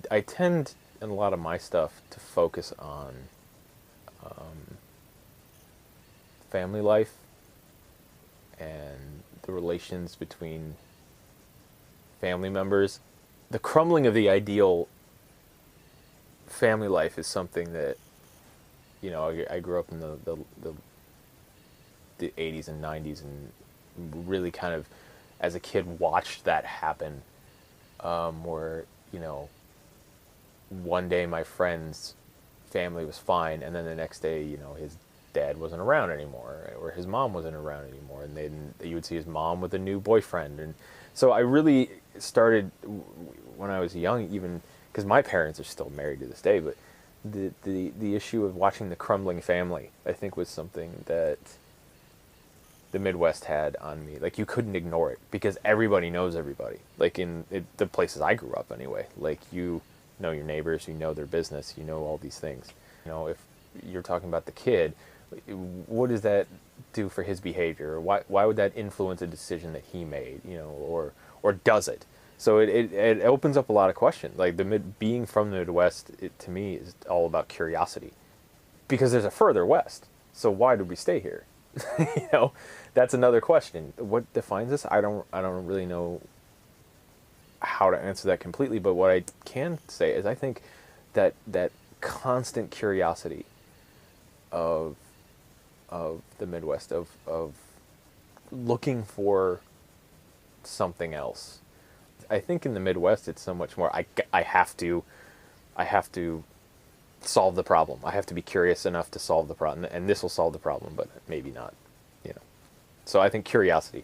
I tend in a lot of my stuff to focus on family life and the relations between family members. The crumbling of the ideal family life is something that, I grew up in the 80s and 90s and really kind of, as a kid, watched that happen, where, one day my friend's family was fine, and then the next day, his dad wasn't around anymore, or his mom wasn't around anymore, and then you would see his mom with a new boyfriend. And so I really started when I was young, even because my parents are still married to this day, but the issue of watching the crumbling family, I think, was something that the Midwest had on me. Like, you couldn't ignore it because everybody knows everybody. Like, the places I grew up anyway. Like, you know your neighbors, you know their business, you know all these things. If you're talking about the kid, what does that do for his behavior? Why would that influence a decision that he made? Or does it? So it opens up a lot of questions. Like, being from the Midwest, to me, is all about curiosity, because there's a further west. So why did we stay here? you know, that's another question. What defines us? I don't really know how to answer that completely. But what I can say is, I think that constant curiosity of the Midwest, of looking for something else. I think in the Midwest it's so much more. I have to solve the problem. I have to be curious enough to solve the problem, and this will solve the problem, but maybe not. You know. So I think curiosity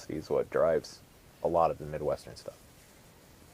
is what drives a lot of the Midwestern stuff.